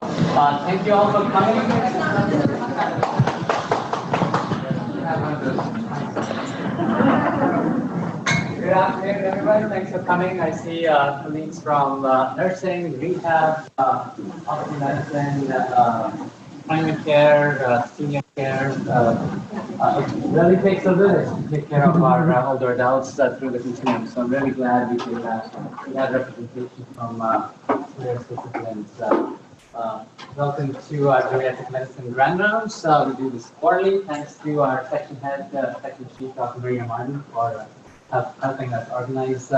Thank you all for coming. Good afternoon, everyone. Thanks for coming. I see colleagues from nursing, rehab, obviously medicine, primary care, senior care. It really takes a village to take care of our older adults through the continuum. So I'm really glad we had representation from various disciplines. Welcome to our Geriatric Medicine Grand Rounds. We do this quarterly. Thanks to our section head, section chief, Dr. Maria Martin, for helping us organize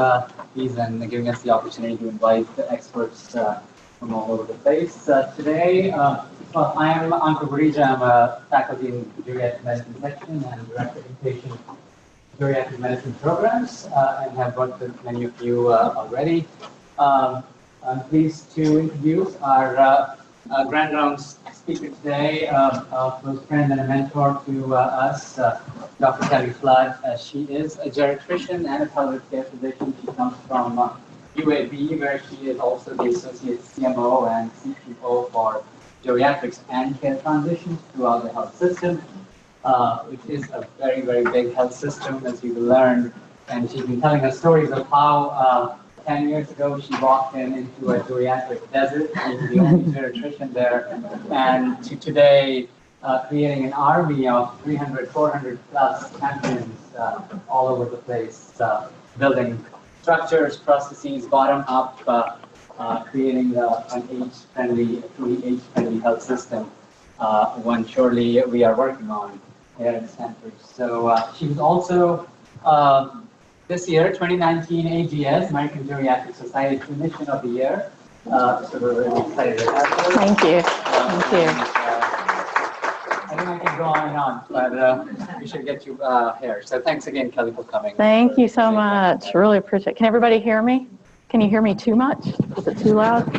these and giving us the opportunity to invite the experts from all over the place. Today, well, I am Ankur Burija. I'm a faculty in Geriatric Medicine section and director of inpatient Geriatric Medicine programs and have worked with many of you already. I'm pleased to introduce our Grand Rounds speaker today, a close friend and a mentor to us, Dr. Kellie Flood. She is a geriatrician and a pelvic care physician. She comes from UAB, where she is also the associate CMO and CPO for geriatrics and care transitions throughout the health system, which is a very, very big health system, as you will learn. And she's been telling us stories of how 10 years ago, she walked into a geriatric desert, being the only geriatrician there, and to today, creating an army of 300, 400 plus champions all over the place, building structures, processes, bottom up, creating an age-friendly, truly age-friendly health system, one surely we are working on here at Stanford. So she was also this year, 2019 AGS, American Geriatric Society Clinician of the Year. So we're really excited about that. Thank you. Thank you. I think I can go on and on, but we should get you here. So thanks again, Kellie, for coming. Thank you so much. Really appreciate it. Can everybody hear me? Can you hear me too much? Is it too loud?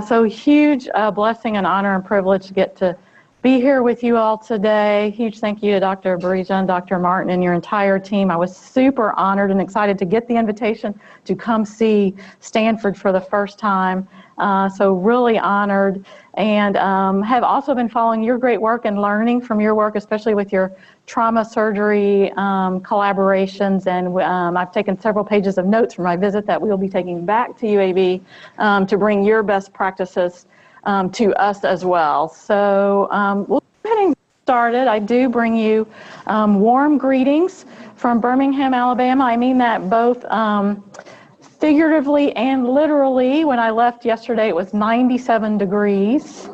So huge blessing and honor and privilege to get to be here with you all today. Huge thank you to Dr. Burija and Dr. Martin and your entire team. I was super honored and excited to get the invitation to come see Stanford for the first time. So really honored, and have also been following your great work and learning from your work, especially with your trauma surgery collaborations. And I've taken several pages of notes from my visit that we'll be taking back to UAB to bring your best practices to us as well. So we'll go ahead and get started. I do bring you warm greetings from Birmingham, Alabama. I mean that both figuratively and literally. When I left yesterday, it was 97 degrees.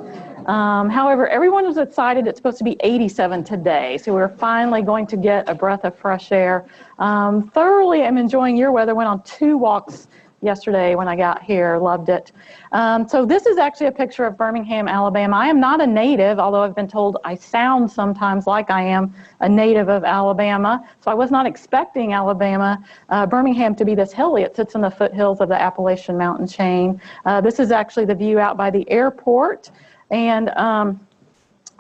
However, everyone was excited. It's supposed to be 87 today, so we're finally going to get a breath of fresh air. Thoroughly am enjoying your weather. Went on 2 walks yesterday when I got here, loved it. So this is actually a picture of Birmingham, Alabama. I am not a native, although I've been told I sound sometimes like I am a native of Alabama. So I was not expecting Birmingham to be this hilly. It sits in the foothills of the Appalachian mountain chain. This is actually the view out by the airport. And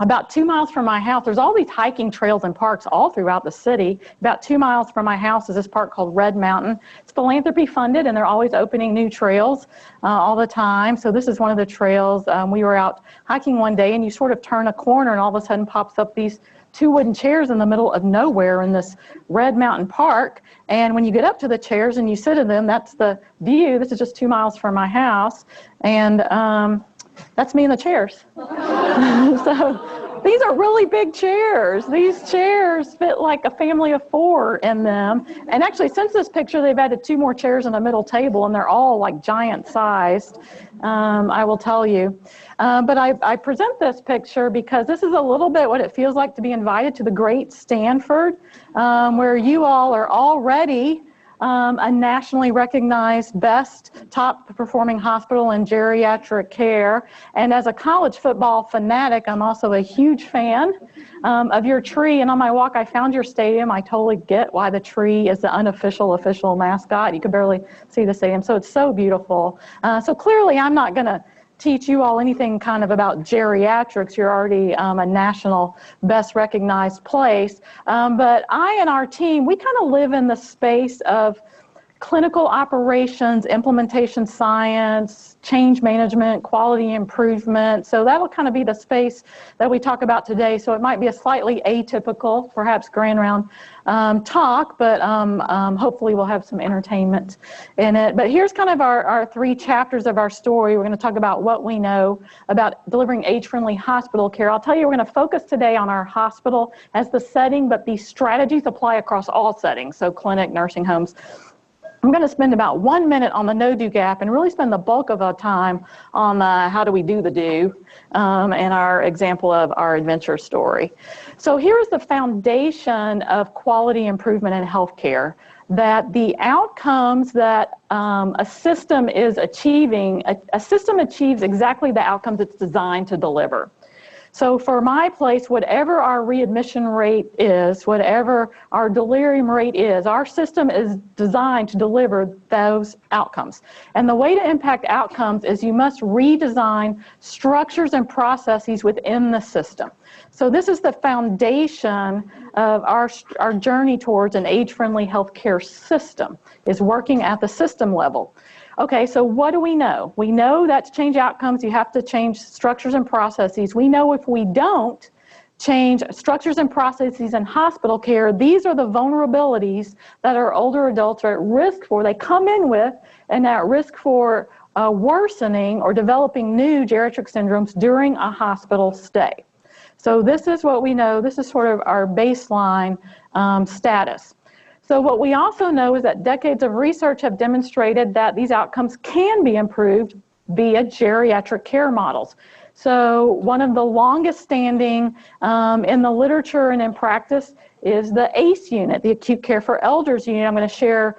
about 2 miles from my house, there's all these hiking trails and parks all throughout the city. About 2 miles from my house is this park called Red Mountain. It's philanthropy funded, and they're always opening new trails all the time. So this is one of the trails. We were out hiking one day, and you sort of turn a corner, and all of a sudden pops up these 2 wooden chairs in the middle of nowhere in this Red Mountain Park. And when you get up to the chairs and you sit in them, that's the view. This is just 2 miles from my house. And that's me in the chairs. So these are really big chairs. These chairs fit like a family of 4 in them. And actually, since this picture, they've added 2 more chairs and a middle table, and they're all like giant sized, I will tell you. But I present this picture because this is a little bit what it feels like to be invited to the great Stanford, where you all are already a nationally recognized best top performing hospital in geriatric care. And as a college football fanatic, I'm also a huge fan of your tree. And on my walk, I found your stadium. I totally get why the tree is the unofficial official mascot. You could barely see the stadium. So it's so beautiful. So clearly I'm not going to teach you all anything kind of about geriatrics. You're already a national best recognized place. But I and our team, we kind of live in the space of clinical operations, implementation science, change management, quality improvement. So that'll kind of be the space that we talk about today. So it might be a slightly atypical, perhaps grand round talk, but hopefully we'll have some entertainment in it. But here's kind of our 3 chapters of our story. We're going to talk about what we know about delivering age-friendly hospital care. I'll tell you, we're going to focus today on our hospital as the setting, but these strategies apply across all settings, so clinic, nursing homes. I'm going to spend about 1 minute on the no-do gap and really spend the bulk of our time on how do we do the do and our example of our adventure story. So here's the foundation of quality improvement in healthcare, that the outcomes that a system is achieving, a system achieves exactly the outcomes it's designed to deliver. So for my place, whatever our readmission rate is, whatever our delirium rate is, our system is designed to deliver those outcomes. And the way to impact outcomes is you must redesign structures and processes within the system. So this is the foundation of our journey towards an age-friendly healthcare system, is working at the system level. Okay, so what do we know? We know that to change outcomes, you have to change structures and processes. We know if we don't change structures and processes in hospital care, these are the vulnerabilities that our older adults are at risk for. They come in with and at risk for worsening or developing new geriatric syndromes during a hospital stay. So this is what we know. This is sort of our baseline status. So what we also know is that decades of research have demonstrated that these outcomes can be improved via geriatric care models. So one of the longest standing in the literature and in practice is the ACE unit, the Acute Care for Elders unit. I'm going to share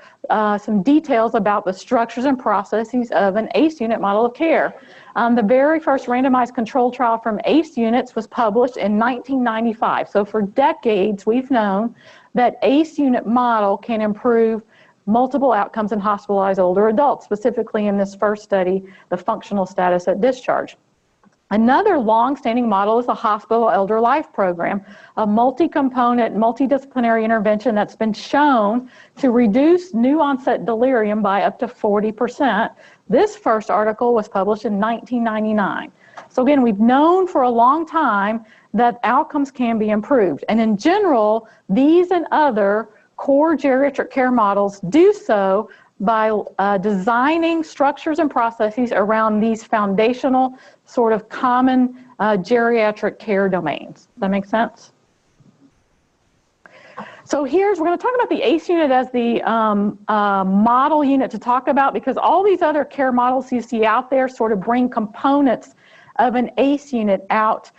some details about the structures and processes of an ACE unit model of care. The very first randomized control trial from ACE units was published in 1995. So for decades, we've known that ACE unit model can improve multiple outcomes in hospitalized older adults, specifically in this first study, the functional status at discharge. Another long-standing model is the Hospital Elder Life Program, a multi-component, multidisciplinary intervention that's been shown to reduce new onset delirium by up to 40%. This first article was published in 1999. So again, we've known for a long time that outcomes can be improved. And in general, these and other core geriatric care models do so by designing structures and processes around these foundational sort of common geriatric care domains. Does that make sense? So we're going to talk about the ACE unit as the model unit to talk about, because all these other care models you see out there sort of bring components of an ACE unit out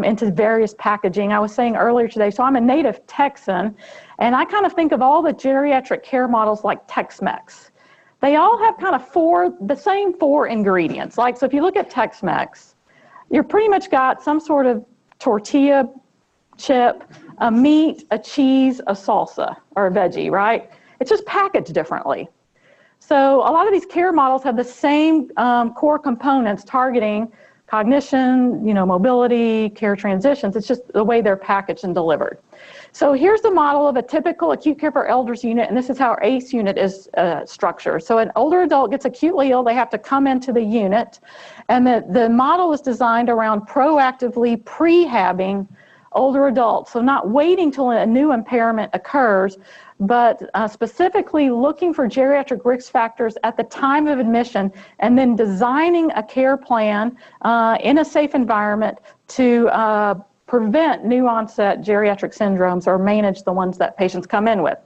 into various packaging. I was saying earlier today, so I'm a native Texan, and I kind of think of all the geriatric care models like Tex-Mex. They all have kind of the same four ingredients. Like, so if you look at Tex-Mex, you're pretty much got some sort of tortilla chip, a meat, a cheese, a salsa, or a veggie, right? It's just packaged differently. So a lot of these care models have the same core components targeting cognition, mobility, care transitions. It's just the way they're packaged and delivered. So here's the model of a typical acute care for elders unit, and this is how our ACE unit is structured. So an older adult gets acutely ill, they have to come into the unit, and the model is designed around proactively prehabbing older adults. So not waiting till a new impairment occurs, but specifically looking for geriatric risk factors at the time of admission, and then designing a care plan in a safe environment to prevent new onset geriatric syndromes or manage the ones that patients come in with.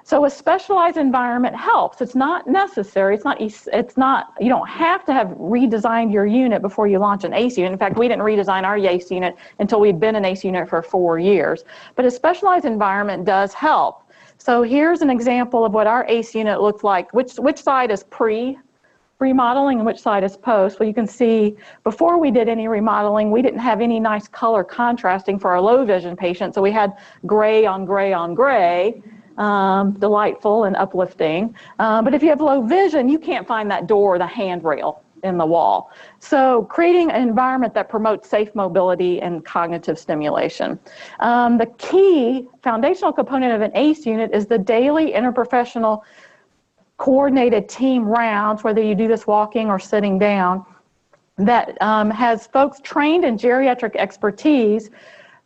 So a specialized environment helps. It's not necessary. It's not. You don't have to have redesigned your unit before you launch an ACE unit. In fact, we didn't redesign our ACE unit until we'd been an ACE unit for 4 years. But a specialized environment does help. So here's an example of what our ACE unit looks like. Which side is pre-remodeling and which side is post? Well, you can see before we did any remodeling, we didn't have any nice color contrasting for our low vision patients. So we had gray on gray on gray, delightful and uplifting. But if you have low vision, you can't find that door or the handrail in the wall. So creating an environment that promotes safe mobility and cognitive stimulation. The key foundational component of an ACE unit is the daily interprofessional coordinated team rounds, whether you do this walking or sitting down, that has folks trained in geriatric expertise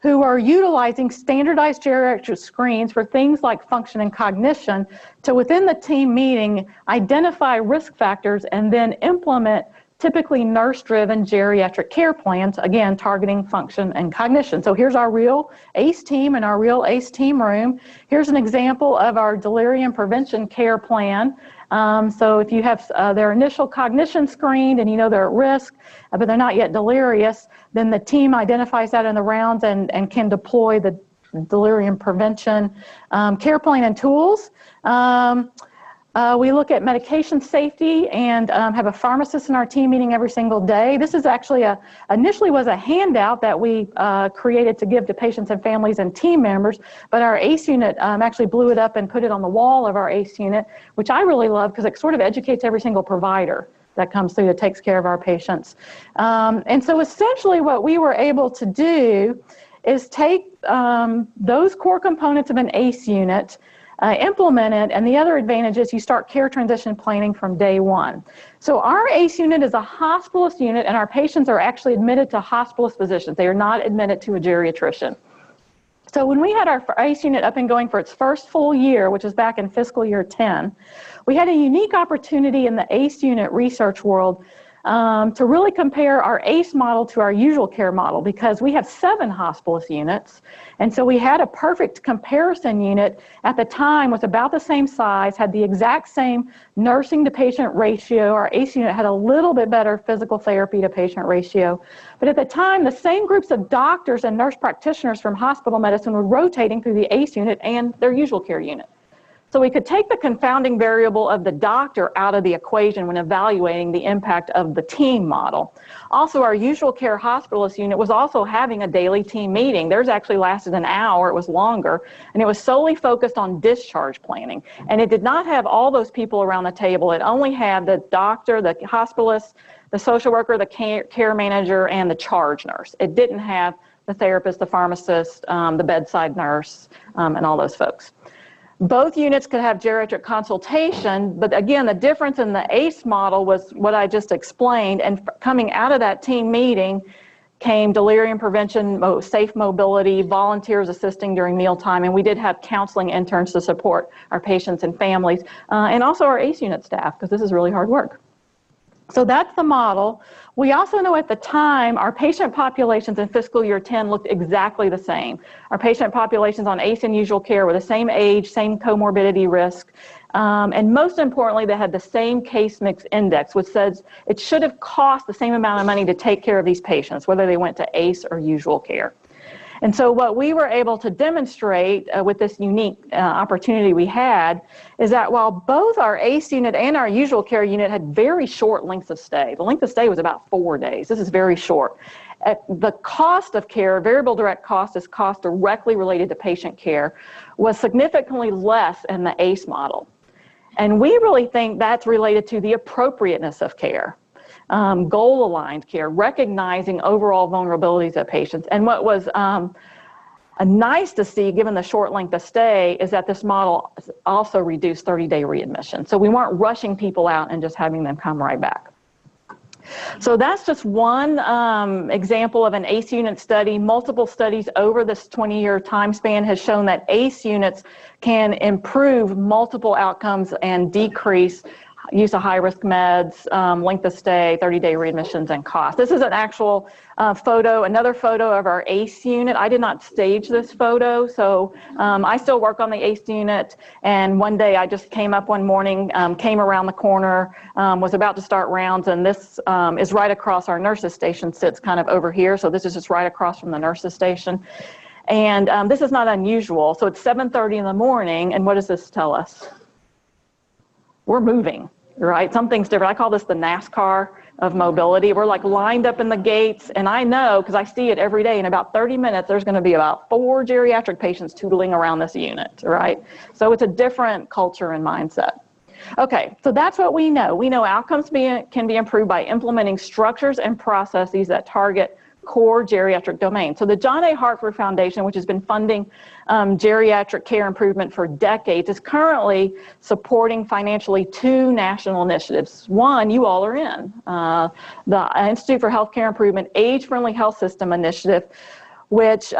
who are utilizing standardized geriatric screens for things like function and cognition to, within the team meeting, identify risk factors and then implement typically nurse-driven geriatric care plans, again, targeting function and cognition. So here's our real ACE team in our real ACE team room. Here's an example of our delirium prevention care plan. So if you have their initial cognition screened and you know they're at risk, but they're not yet delirious, then the team identifies that in the rounds and can deploy the delirium prevention care plan and tools. We look at medication safety and have a pharmacist in our team meeting every single day. This is actually initially was a handout that we created to give to patients and families and team members, but our ACE unit actually blew it up and put it on the wall of our ACE unit, which I really love because it sort of educates every single provider that comes through that takes care of our patients. And so essentially what we were able to do is take those core components of an ACE unit, implement it, and the other advantage is you start care transition planning from day one. So our ACE unit is a hospitalist unit, and our patients are actually admitted to hospitalist physicians. They are not admitted to a geriatrician. So when we had our ACE unit up and going for its first full year, which is back in fiscal year 10, we had a unique opportunity in the ACE unit research world to really compare our ACE model to our usual care model, because we have 7 hospitalist units. And so we had a perfect comparison unit at the time, was about the same size, had the exact same nursing to patient ratio. Our ACE unit had a little bit better physical therapy to patient ratio. But at the time, the same groups of doctors and nurse practitioners from hospital medicine were rotating through the ACE unit and their usual care unit. So we could take the confounding variable of the doctor out of the equation when evaluating the impact of the team model. Also, our usual care hospitalist unit was also having a daily team meeting. Theirs actually lasted an hour, it was longer, and it was solely focused on discharge planning. And it did not have all those people around the table. It only had the doctor, the hospitalist, the social worker, the care manager, and the charge nurse. It didn't have the therapist, the pharmacist, the bedside nurse, and all those folks. Both units could have geriatric consultation, but again, the difference in the ACE model was what I just explained, and coming out of that team meeting came delirium prevention, safe mobility, volunteers assisting during mealtime, and we did have counseling interns to support our patients and families, and also our ACE unit staff, because this is really hard work. So that's the model. We also know at the time our patient populations in fiscal year 10 looked exactly the same. Our patient populations on ACE and usual care were the same age, same comorbidity risk, and most importantly, they had the same case mix index, which says it should have cost the same amount of money to take care of these patients, whether they went to ACE or usual care. And so what we were able to demonstrate with this unique opportunity we had is that while both our ACE unit and our usual care unit had very short lengths of stay, the length of stay was about 4 days. This is very short. The cost of care, variable direct cost is cost directly related to patient care, was significantly less in the ACE model. And we really think that's related to the appropriateness of care. Goal-aligned care, recognizing overall vulnerabilities of patients. And what was nice to see, given the short length of stay, is that this model also reduced 30-day readmission. So we weren't rushing people out and just having them come right back. So that's just one example of an ACE unit study. Multiple studies over this 20-year time span has shown that ACE units can improve multiple outcomes and decrease use of high-risk meds, length of stay, 30-day readmissions, and cost. This is an actual photo, another photo of our ACE unit. I did not stage this photo, so I still work on the ACE unit, and one day I just came up one morning, came around the corner, was about to start rounds, and this is right across our nurses station, sits kind of over here, so this is just right across from the nurses station. And this is not unusual, so it's 7:30 in the morning, and what does this tell us? We're moving, right? Something's different. I call this the NASCAR of mobility. We're like lined up in the gates, and I know, because I see it every day, in about 30 minutes, there's going to be about 4 geriatric patients tootling around this unit, right? So it's a different culture and mindset. Okay, so that's what we know. We know outcomes can be improved by implementing structures and processes that target core geriatric domains. So the John A. Hartford Foundation, which has been funding geriatric care improvement for decades, is currently supporting financially 2 national initiatives. One, you all are in, the Institute for Healthcare Improvement Age-Friendly Health System Initiative, which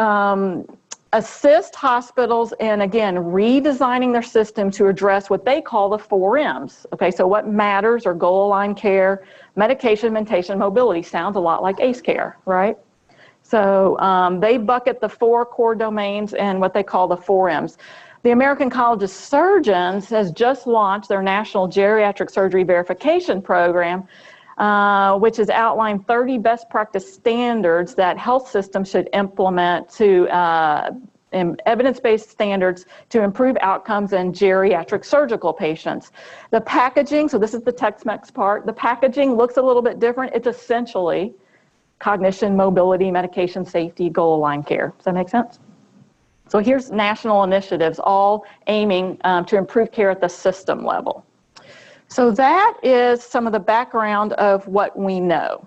assist hospitals in, again, redesigning their system to address what they call the 4 M's. Okay, so what matters are goal-aligned care, medication, mentation, mobility. Sounds a lot like ACE care, right? So they bucket the 4 core domains in what they call the 4 M's. The American College of Surgeons has just launched their National Geriatric Surgery Verification Program, which has outlined 30 best practice standards that health systems should implement to evidence-based standards to improve outcomes in geriatric surgical patients. The packaging, so this is the Tex-Mex part, the packaging looks a little bit different. It's essentially cognition, mobility, medication safety, goal-aligned care. Does that make sense? So here's national initiatives all aiming to improve care at the system level. So that is some of the background of what we know.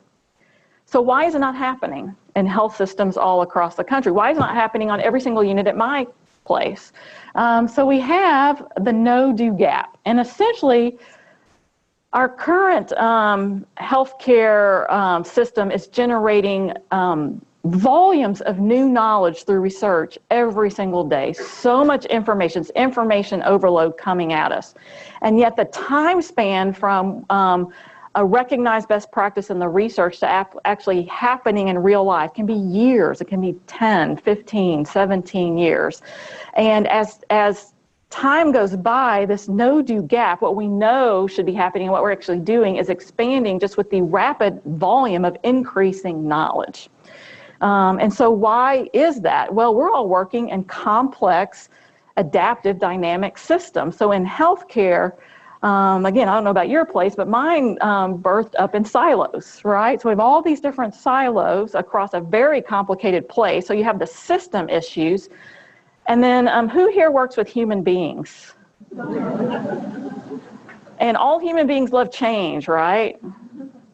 So why is it not happening in health systems all across the country? Why is it not happening on every single unit at my place? So we have the no-do gap. And essentially, our current healthcare system is generating volumes of new knowledge through research every single day. So much information, it's information overload coming at us. And yet the time span from a recognized best practice in the research to actually happening in real life can be years. It can be 10, 15, 17 years. And as time goes by, this no-do gap, what we know should be happening and what we're actually doing is expanding just with the rapid volume of increasing knowledge. And so why is that? Well, we're all working in complex, adaptive, dynamic systems. So in healthcare, again, I don't know about your place, but mine birthed up in silos, right? So we have all these different silos across a very complicated place. So you have the system issues. And then who here works with human beings? And all human beings love change, right?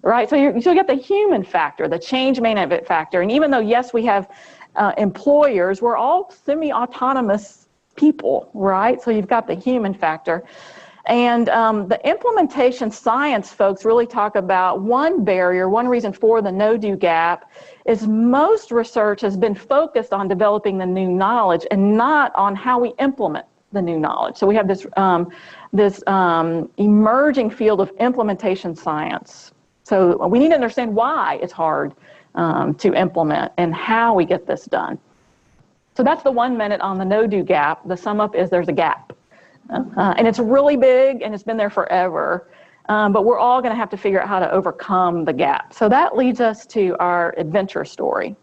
Right, so you get the human factor, the change management factor. And even though, yes, we have employers, we're all semi-autonomous people, right? So you've got the human factor. And the implementation science folks really talk about one barrier, one reason for the no-do gap is most research has been focused on developing the new knowledge and not on how we implement the new knowledge. So we have this, emerging field of implementation science. So we need to understand why it's hard to implement and how we get this done. So that's the 1 minute on the no-do gap. The sum up is there's a gap. And it's really big and it's been there forever. But we're all going to have to figure out how to overcome the gap. So that leads us to our adventure story.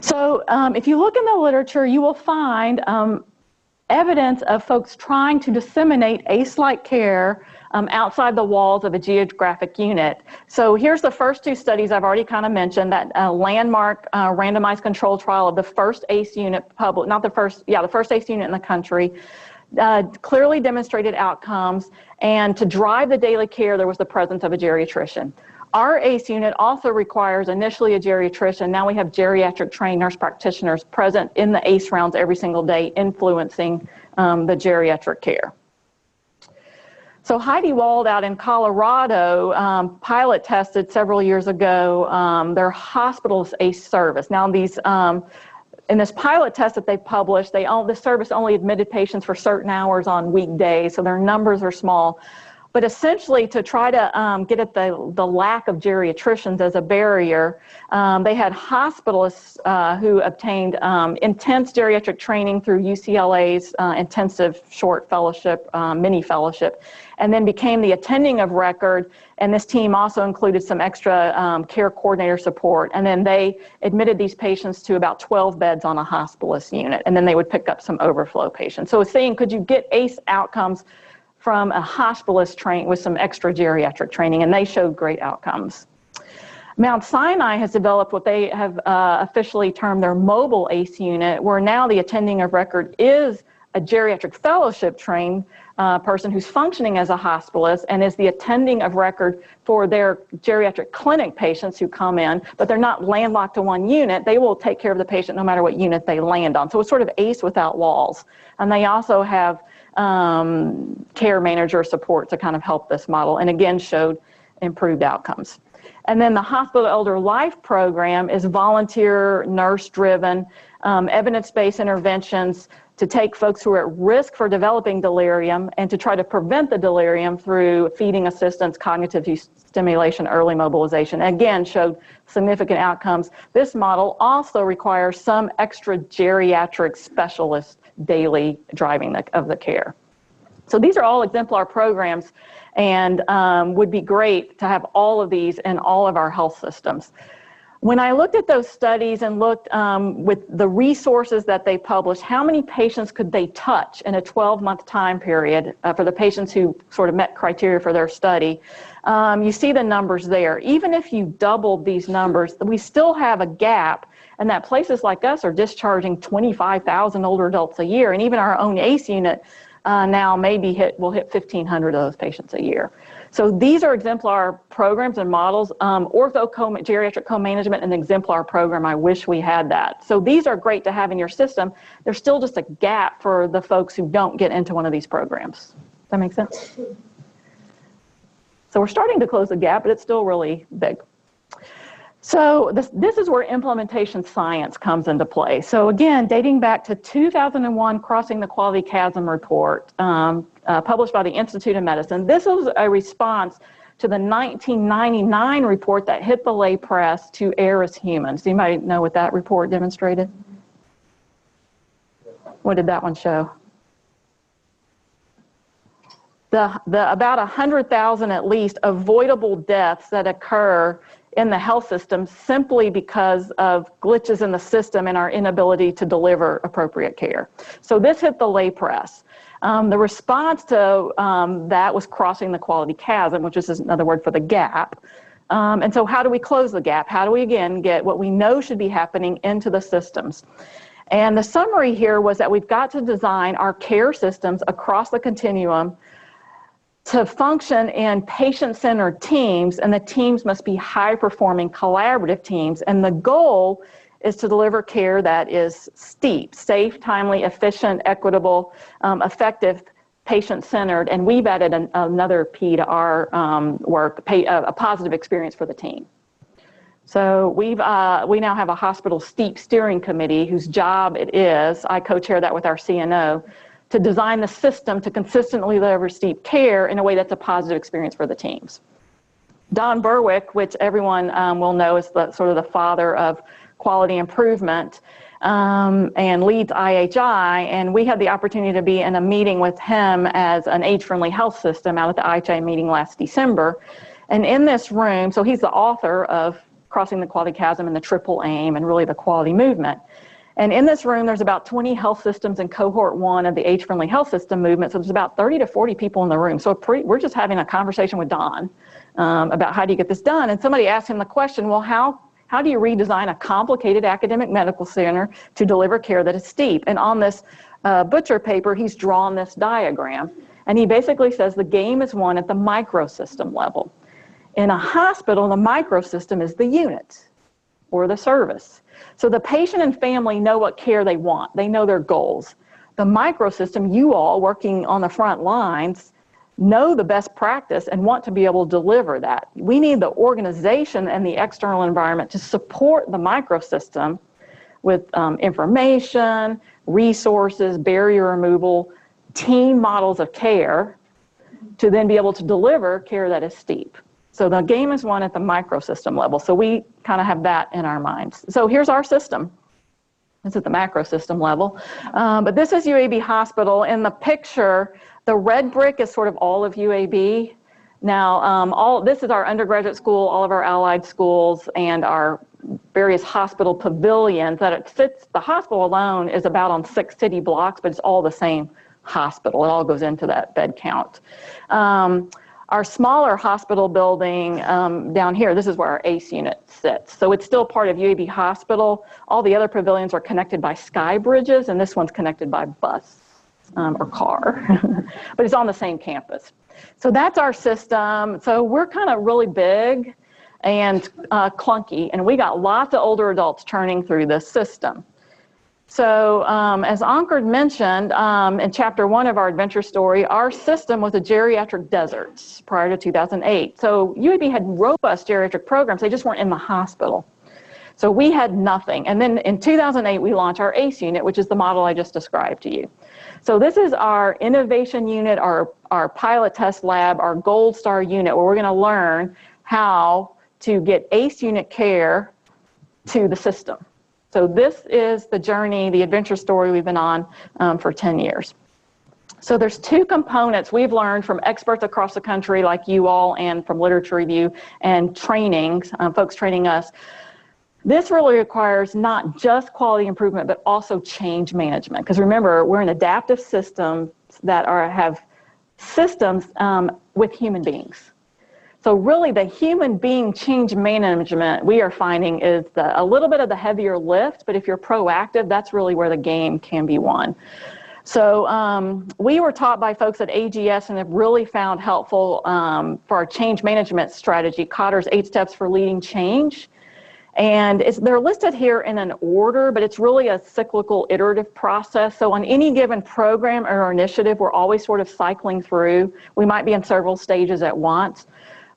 So if you look in the literature, you will find evidence of folks trying to disseminate ACE-like care outside the walls of a geographic unit. So here's the first 2 studies I've already kind of mentioned, that landmark randomized control trial of the first ACE unit the first ACE unit in the country, clearly demonstrated outcomes, and to drive the daily care, there was the presence of a geriatrician. Our ACE unit also requires initially a geriatrician. Now we have geriatric trained nurse practitioners present in the ACE rounds every single day, influencing the geriatric care. So Heidi Wald out in Colorado pilot tested several years ago their hospital's ACE service. Now these in this pilot test that they published, the service only admitted patients for certain hours on weekdays, so their numbers are small. But essentially, to try to get at the lack of geriatricians as a barrier, they had hospitalists who obtained intense geriatric training through UCLA's intensive short fellowship, mini fellowship, and then became the attending of record. And this team also included some extra care coordinator support. And then they admitted these patients to about 12 beds on a hospitalist unit. And then they would pick up some overflow patients. So it's saying, could you get ACE outcomes from a hospitalist trained with some extra geriatric training? And they showed great outcomes. Mount Sinai has developed what they have officially termed their mobile ACE unit, where now the attending of record is a geriatric fellowship trained person who's functioning as a hospitalist and is the attending of record for their geriatric clinic patients who come in, but they're not landlocked to one unit. They will take care of the patient no matter what unit they land on. So it's sort of ACE without walls. And they also have care manager support to kind of help this model, and again showed improved outcomes. And then the Hospital Elder Life program is volunteer, nurse-driven, evidence-based interventions to take folks who are at risk for developing delirium and to try to prevent the delirium through feeding assistance, cognitive stimulation, early mobilization. Again, showed significant outcomes. This model also requires some extra geriatric specialist daily driving of the care. So these are all exemplar programs, and would be great to have all of these in all of our health systems. When I looked at those studies and looked with the resources that they published, how many patients could they touch in a 12-month time period for the patients who sort of met criteria for their study, you see the numbers there. Even if you doubled these numbers, we still have a gap, and that places like us are discharging 25,000 older adults a year, and even our own ACE unit now maybe will hit 1,500 of those patients a year. So these are exemplar programs and models. Geriatric co-management, an exemplar program. I wish we had that. So these are great to have in your system. There's still just a gap for the folks who don't get into one of these programs. Does that make sense? So we're starting to close the gap, but it's still really big. So this is where implementation science comes into play. So again, dating back to 2001, Crossing the Quality Chasm report, published by the Institute of Medicine. This was a response to the 1999 report that hit the lay press, To Err as Humans. Do you might know what that report demonstrated? What did that one show? About 100,000 at least avoidable deaths that occur in the health system simply because of glitches in the system and our inability to deliver appropriate care. So this hit the lay press. The response to that was crossing the quality chasm, which is another word for the gap. And so how do we close the gap? How do we, again, get what we know should be happening into the systems? And the summary here was that we've got to design our care systems across the continuum to function in patient-centered teams, and the teams must be high-performing collaborative teams. And the goal is to deliver care that is STEEP, safe, timely, efficient, equitable, effective, patient-centered, and we've added another P to our work, a positive experience for the team. So we now have a hospital STEEP steering committee whose job it is, I co-chair that with our CNO, to design the system to consistently deliver STEEP care in a way that's a positive experience for the teams. Don Berwick, which everyone will know is sort of the father of quality improvement, and leads IHI, and we had the opportunity to be in a meeting with him as an age-friendly health system out at the IHI meeting last December. And in this room, so he's the author of Crossing the Quality Chasm and the Triple Aim and really the quality movement. And in this room, there's about 20 health systems in cohort 1 of the age-friendly health system movement. So there's about 30 to 40 people in the room. So we're just having a conversation with Don about how do you get this done. And somebody asked him the question, well, how do you redesign a complicated academic medical center to deliver care that is STEEP? And on this butcher paper, he's drawn this diagram. And he basically says the game is won at the microsystem level. In a hospital, the microsystem is the unit or the service. So the patient and family know what care they want. They know their goals. The microsystem, you all working on the front lines, know the best practice and want to be able to deliver that. We need the organization and the external environment to support the microsystem with information, resources, barrier removal, team models of care to then be able to deliver care that is STEEP. So the game is won at the microsystem level. So we kind of have that in our minds. So here's our system. It's at the macro system level. But this is UAB Hospital. In the picture, the red brick is sort of all of UAB. Now, this is our undergraduate school, all of our allied schools, and our various hospital pavilions that it fits. The hospital alone is about on 6 city blocks, but it's all the same hospital. It all goes into that bed count. Our smaller hospital building down here, this is where our ACE unit sits. So it's still part of UAB Hospital. All the other pavilions are connected by sky bridges, and this one's connected by bus. or car, but it's on the same campus. So that's our system. So we're kind of really big and clunky, and we got lots of older adults churning through this system. So as Ankar mentioned in chapter 1 of our adventure story, our system was a geriatric desert prior to 2008. So UAB had robust geriatric programs, they just weren't in the hospital. So we had nothing. And then in 2008, we launched our ACE unit, which is the model I just described to you. So this is our innovation unit, our pilot test lab, our gold star unit, where we're going to learn how to get ACE unit care to the system. So this is the journey, the adventure story we've been on for 10 years. So there's two components we've learned from experts across the country like you all and from literature review and trainings, folks training us. This really requires not just quality improvement, but also change management. Because remember, we're an adaptive system that have systems with human beings. So really the human being change management we are finding is a little bit of the heavier lift, but if you're proactive, that's really where the game can be won. So we were taught by folks at AGS and have really found helpful for our change management strategy, Kotter's 8 Steps for Leading Change. And they're listed here in an order, but it's really a cyclical, iterative process. So on any given program or initiative, we're always sort of cycling through. We might be in several stages at once.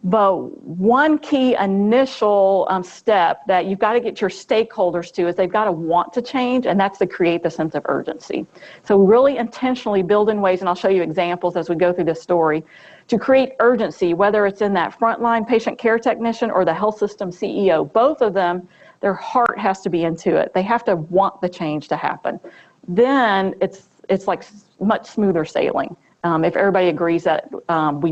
But one key initial step that you've got to get your stakeholders to is they've got to want to change, and that's to create the sense of urgency. So really intentionally build in ways, and I'll show you examples as we go through this story, to create urgency, whether it's in that frontline patient care technician or the health system CEO. Both of them, their heart has to be into it. They have to want the change to happen. Then it's like much smoother sailing. If everybody agrees that we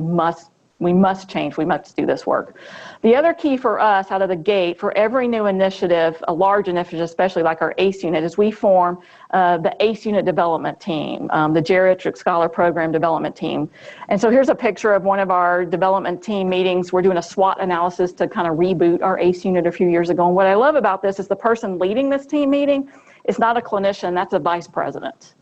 must change, we must do this work. The other key for us out of the gate for every new initiative, a large initiative, especially like our ACE unit, is we form the ACE unit development team, the Geriatric Scholar Program development team. And so here's a picture of one of our development team meetings. We're doing a SWOT analysis to kind of reboot our ACE unit a few years ago. And what I love about this is the person leading this team meeting is not a clinician, that's a vice president.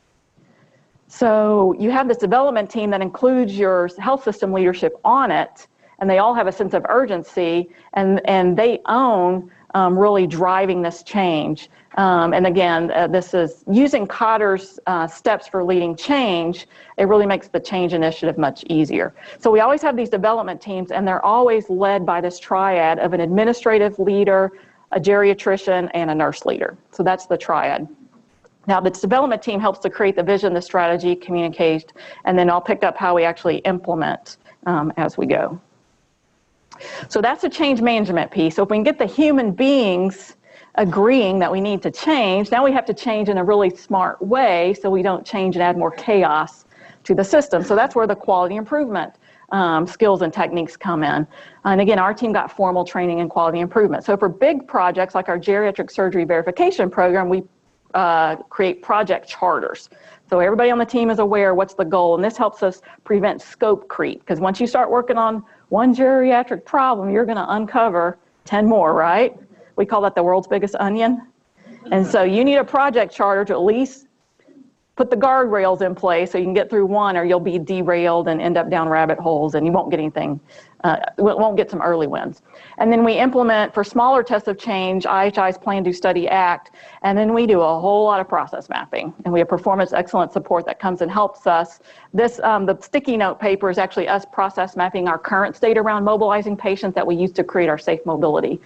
So you have this development team that includes your health system leadership on it, and they all have a sense of urgency, and they own really driving this change. And again, this is using Kotter's steps for leading change. It really makes the change initiative much easier. So we always have these development teams, and they're always led by this triad of an administrative leader, a geriatrician, and a nurse leader. So that's the triad. Now, the development team helps to create the vision, the strategy, communicate, and then I'll pick up how we actually implement as we go. So that's the change management piece. So if we can get the human beings agreeing that we need to change, now we have to change in a really smart way so we don't change and add more chaos to the system. So that's where the quality improvement skills and techniques come in. And again, our team got formal training in quality improvement. So for big projects like our geriatric surgery verification program, we create project charters. So everybody on the team is aware what's the goal, and this helps us prevent scope creep, because once you start working on one geriatric problem, you're going to uncover 10 more, right? We call that the world's biggest onion. And so you need a project charter to at least put the guardrails in place so you can get through one, or you'll be derailed and end up down rabbit holes and you won't get anything, won't get some early wins. And then we implement for smaller tests of change, IHI's Plan, Do, Study, Act, and then we do a whole lot of process mapping. And we have performance excellence support that comes and helps us. This, the sticky note paper is actually us process mapping our current state around mobilizing patients that we use to create our safe mobility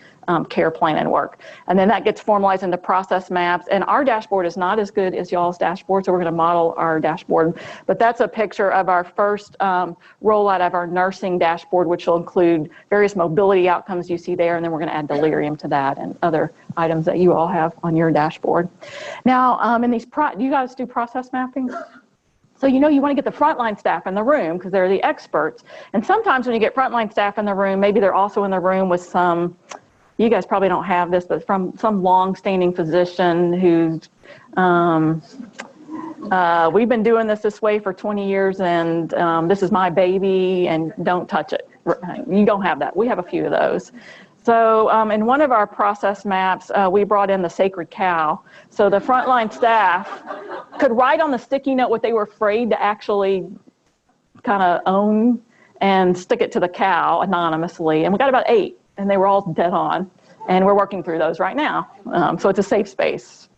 care plan and work. And then that gets formalized into process maps. And our dashboard is not as good as y'all's dashboard, so we're going to model our dashboard. But that's a picture of our first rollout of our nursing dashboard, which will include various mobility outcomes you see there, and then we're going to add delirium to that and other items that you all have on your dashboard. Now, in these, do you guys do process mapping? So you know you want to get the frontline staff in the room because they're the experts. And sometimes when you get frontline staff in the room, maybe they're also in the room with some, you guys probably don't have this, but from some long-standing physician who's, we've been doing this way for 20 years and this is my baby and don't touch it. You don't have that. We have a few of those. So in one of our process maps, we brought in the sacred cow. So the frontline staff could write on the sticky note what they were afraid to actually kind of own and stick it to the cow anonymously. And we got about 8, and they were all dead on. And we're working through those right now. So it's a safe space.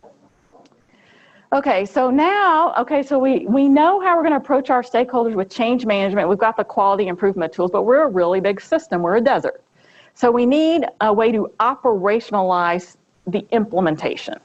Okay, so now, so we know how we're going to approach our stakeholders with change management. We've got the quality improvement tools, but we're a really big system. We're a desert. So we need a way to operationalize the implementation.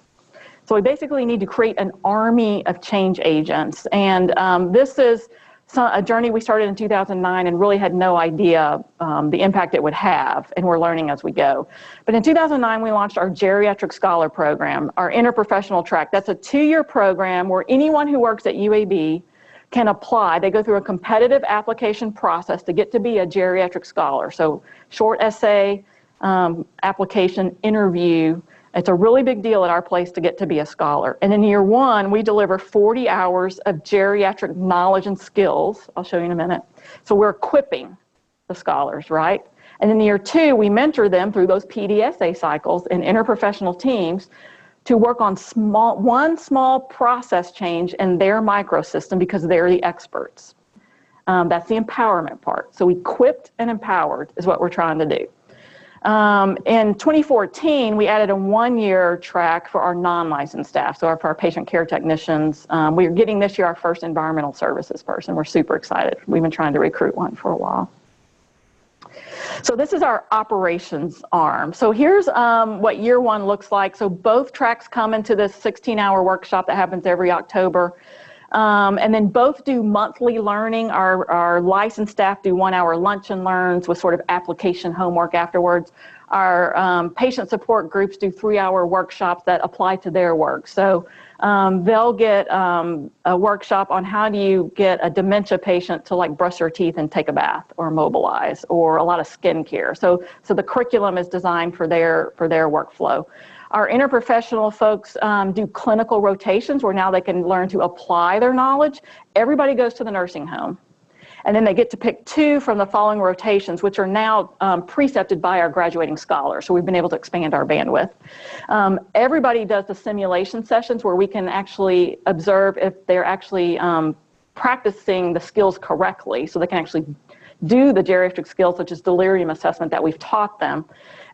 So we basically need to create an army of change agents. And this is a journey we started in 2009 and really had no idea the impact it would have, and we're learning as we go. But in 2009, we launched our Geriatric Scholar Program, our interprofessional track. That's a 2-year program where anyone who works at UAB can apply. They go through a competitive application process to get to be a geriatric scholar. So short essay, application, interview. It's a really big deal at our place to get to be a scholar. And in year 1, we deliver 40 hours of geriatric knowledge and skills. I'll show you in a minute. So we're equipping the scholars, right? And in year 2, we mentor them through those PDSA cycles and interprofessional teams to work on one small process change in their microsystem because they're the experts. That's the empowerment part. So equipped and empowered is what we're trying to do. In 2014, we added a 1-year track for our non-licensed staff, so for our patient care technicians. We're getting this year our first environmental services person. We're super excited. We've been trying to recruit one for a while. So this is our operations arm. So here's what year 1 looks like. So both tracks come into this 16-hour workshop that happens every October. And then both do monthly learning. Our licensed staff do 1-hour lunch and learns with sort of application homework afterwards. Our patient support groups do 3-hour workshops that apply to their work. So they'll get a workshop on how do you get a dementia patient to like brush their teeth and take a bath or mobilize, or a lot of skincare. So the curriculum is designed for their workflow. Our interprofessional folks do clinical rotations where now they can learn to apply their knowledge. Everybody goes to the nursing home. And then they get to pick 2 from the following rotations, which are now precepted by our graduating scholars. So we've been able to expand our bandwidth. Everybody does the simulation sessions where we can actually observe if they're actually practicing the skills correctly, so they can actually do the geriatric skills such as delirium assessment that we've taught them.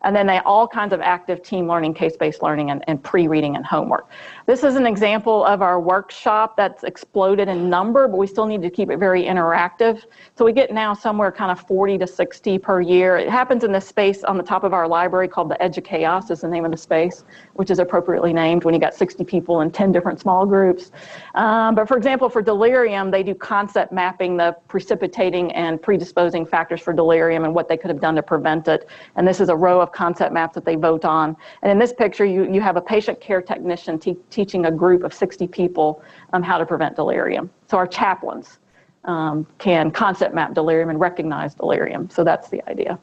And then they all kinds of active team learning, case-based learning, and pre-reading and homework. This is an example of our workshop that's exploded in number, but we still need to keep it very interactive. So we get now somewhere kind of 40 to 60 per year. It happens in this space on the top of our library called the Edge of Chaos is the name of the space, which is appropriately named when you got 60 people in 10 different small groups. But for example, for delirium, they do concept mapping, the precipitating and predisposing factors for delirium and what they could have done to prevent it. And this is a row of concept maps that they vote on. And in this picture, you have a patient care technician teaching a group of 60 people how to prevent delirium. So our chaplains can concept map delirium and recognize delirium. So that's the idea.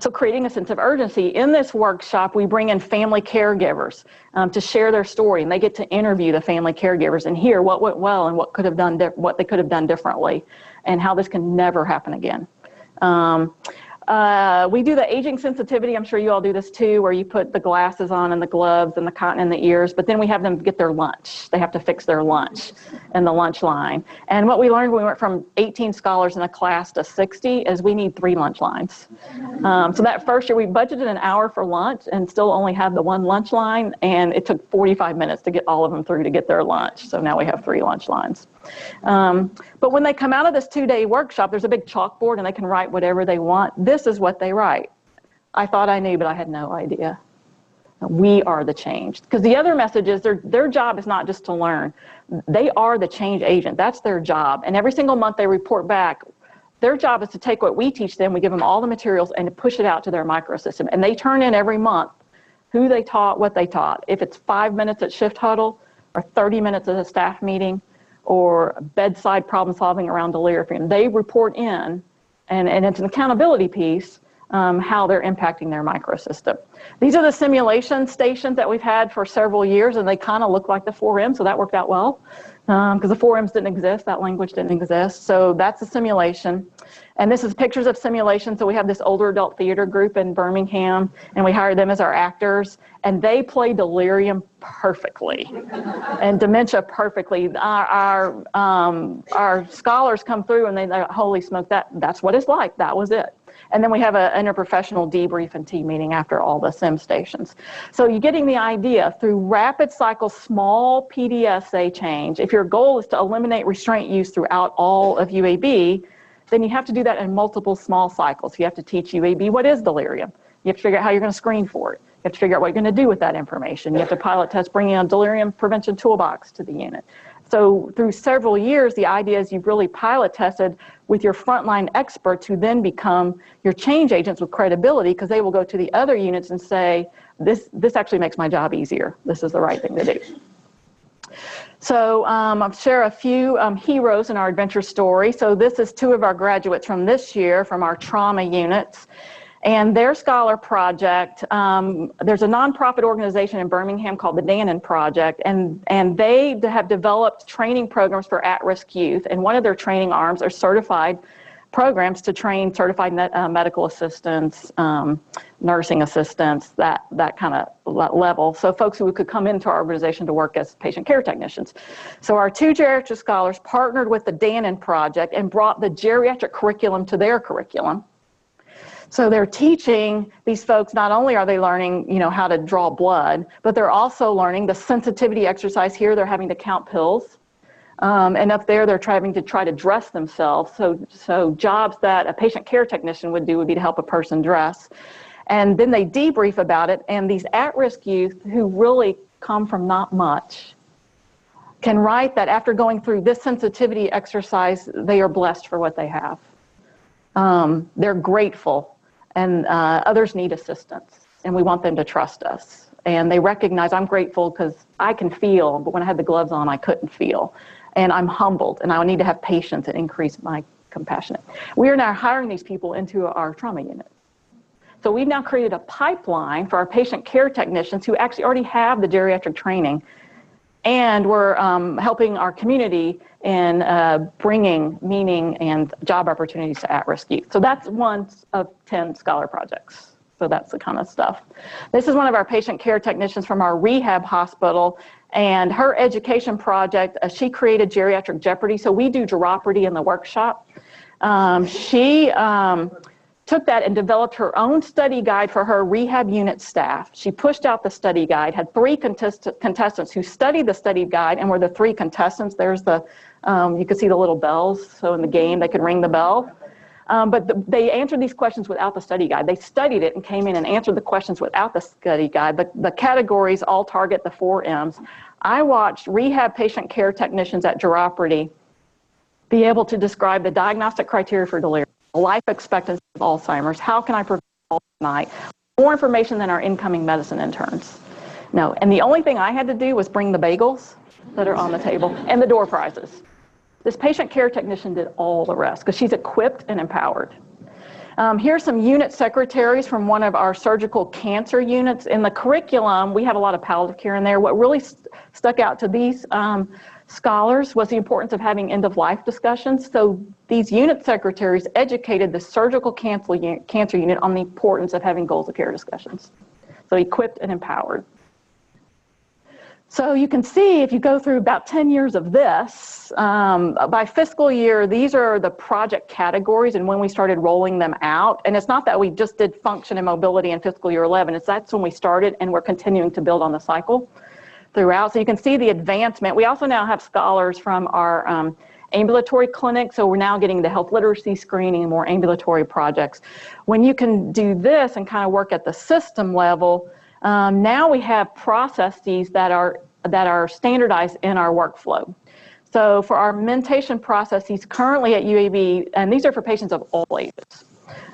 So creating a sense of urgency. In this workshop, we bring in family caregivers to share their story, and they get to interview the family caregivers and hear what went well and what they could have done differently, and how this can never happen again. We do the aging sensitivity. I'm sure you all do this too, where you put the glasses on and the gloves and the cotton in the ears, but then we have them get their lunch. They have to fix their lunch in the lunch line. And what we learned when we went from 18 scholars in a class to 60 is we need 3 lunch lines. So that first year we budgeted an hour for lunch and still only had the 1 lunch line, and it took 45 minutes to get all of them through to get their lunch. So now we have 3 lunch lines. But when they come out of this 2-day workshop, there's a big chalkboard and they can write whatever they want. This is what they write. I thought I knew, but I had no idea. We are the change. Because the other message is their job is not just to learn. They are the change agent. That's their job. And every single month they report back. Their job is to take what we teach them, we give them all the materials, and to push it out to their microsystem. And they turn in every month who they taught, what they taught. If it's 5 minutes at shift huddle or 30 minutes at a staff meeting, or bedside problem solving around delirium, they report in, and it's an accountability piece, how they're impacting their microsystem. These are the simulation stations that we've had for several years, and they kind of look like the 4M, so that worked out well. because the 4Ms didn't exist, that language didn't exist. So that's a simulation. And this is pictures of simulation. So we have this older adult theater group in Birmingham, and we hired them as our actors, and they play delirium perfectly and dementia perfectly. Our scholars come through and they're, holy smoke, that's what it's like. That was it. And then we have an interprofessional debrief and team meeting after all the sim stations. So you're getting the idea through rapid cycle, small PDSA change. If your goal is to eliminate restraint use throughout all of UAB, then you have to do that in multiple small cycles. You have to teach UAB what is delirium. You have to figure out how you're going to screen for it. You have to figure out what you're going to do with that information. You have to pilot test bringing a delirium prevention toolbox to the unit. So through several years, the idea is you've really pilot tested with your frontline experts who then become your change agents with credibility, because they will go to the other units and say, this actually makes my job easier. This is the right thing to do. So I'll share a few heroes in our adventure story. So this is 2 of our graduates from this year from our trauma units. And their scholar project, there's a nonprofit organization in Birmingham called the Dannon Project, and they have developed training programs for at-risk youth. And one of their training arms are certified programs to train certified medical assistants, nursing assistants, that kind of level. So folks who could come into our organization to work as patient care technicians. So our 2 geriatric scholars partnered with the Dannon Project and brought the geriatric curriculum to their curriculum. So they're teaching these folks, not only are they learning, how to draw blood, but they're also learning the sensitivity exercise. Here they're having to count pills. And up there they're trying to dress themselves. So jobs that a patient care technician would do would be to help a person dress. And then they debrief about it. And these at-risk youth who really come from not much can write that after going through this sensitivity exercise, they are blessed for what they have. They're grateful. And others need assistance, and we want them to trust us. And they recognize I'm grateful because I can feel, but when I had the gloves on, I couldn't feel. And I'm humbled, and I need to have patience and increase my compassion. We are now hiring these people into our trauma unit. So we've now created a pipeline for our patient care technicians who actually already have the geriatric training. And we're helping our community in bringing meaning and job opportunities to at-risk youth. So that's 1 of 10 scholar projects. So that's the kind of stuff. This is one of our patient care technicians from our rehab hospital, and her education project, she created Geriatric Jeopardy. So we do Geriatric in the workshop. She took that and developed her own study guide for her rehab unit staff. She pushed out the study guide, had 3 contestants who studied the study guide and were the 3 contestants. There's the, you can see the little bells. So in the game, they could ring the bell. But they answered these questions without the study guide. They studied it and came in and answered the questions without the study guide. The categories all target the 4 M's. I watched rehab patient care technicians at Geriatric be able to describe the diagnostic criteria for delirium, life expectancy of Alzheimer's, how can I prevent Alzheimer's, more information than our incoming medicine interns. No, and the only thing I had to do was bring the bagels that are on the table and the door prizes. This patient care technician did all the rest because she's equipped and empowered. Here's some unit secretaries from one of our surgical cancer units. In the curriculum, we have a lot of palliative care in there. What really stuck out to these scholars was the importance of having end-of-life discussions. So these unit secretaries educated the surgical cancer unit on the importance of having goals of care discussions. So equipped and empowered. So you can see if you go through about 10 years of this, by fiscal year, these are the project categories and when we started rolling them out. And it's not that we just did function and mobility in fiscal year 11, that's when we started and we're continuing to build on the cycle throughout. So you can see the advancement. We also now have scholars from our ambulatory clinic. So we're now getting the health literacy screening and more ambulatory projects. When you can do this and kind of work at the system level, now we have processes that are standardized in our workflow. So for our mentation processes currently at UAB, and these are for patients of all ages.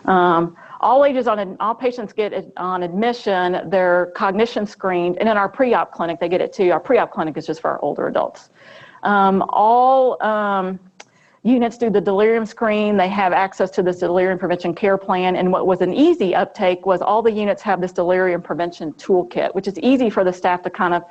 All patients get it on admission, their cognition screened, and in our pre-op clinic, they get it too. Our pre-op clinic is just for our older adults. All units do the delirium screen. They have access to this delirium prevention care plan. And what was an easy uptake was all the units have this delirium prevention toolkit, which is easy for the staff to kind of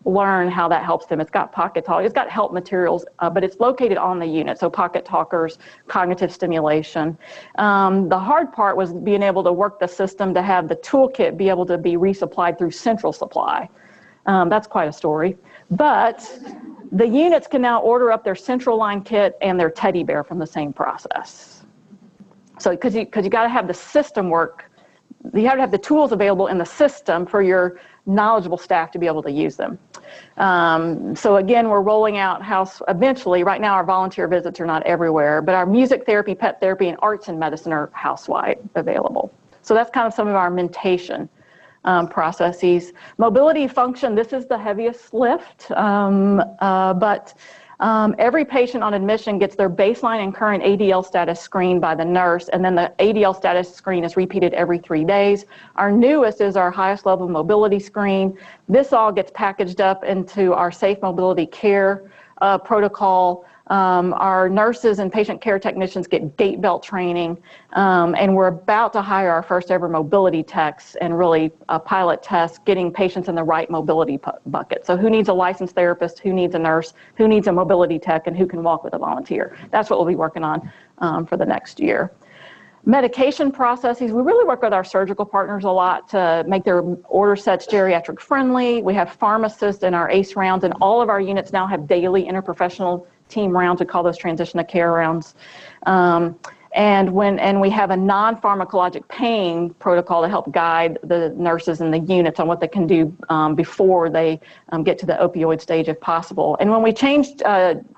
learn how that helps them. It's got pocket talk, it's got help materials, but it's located on the unit. So pocket talkers, cognitive stimulation. The hard part was being able to work the system to have the toolkit be able to be resupplied through central supply. That's quite a story. But the units can now order up their central line kit and their teddy bear from the same process. So because you got to have the system work, you have to have the tools available in the system for your knowledgeable staff to be able to use them. So again, we're rolling out eventually. Right now our volunteer visits are not everywhere, but our music therapy, pet therapy, and arts and medicine are house-wide available. So that's kind of some of our mentation processes. Mobility function, this is the heaviest lift, but every patient on admission gets their baseline and current ADL status screened by the nurse, and then the ADL status screen is repeated every 3 days. Our newest is our highest level mobility screen. This all gets packaged up into our safe mobility care protocol. Our nurses and patient care technicians get gait belt training, and we're about to hire our first ever mobility techs and really pilot test getting patients in the right mobility bucket. So who needs a licensed therapist, who needs a nurse, who needs a mobility tech, and who can walk with a volunteer. That's what we'll be working on for the next year. Medication processes, we really work with our surgical partners a lot to make their order sets geriatric friendly. We have pharmacists in our ACE rounds, and all of our units now have daily interprofessional team rounds. We call those transition to care rounds. And we have a non-pharmacologic pain protocol to help guide the nurses and the units on what they can do before they get to the opioid stage if possible. And when we changed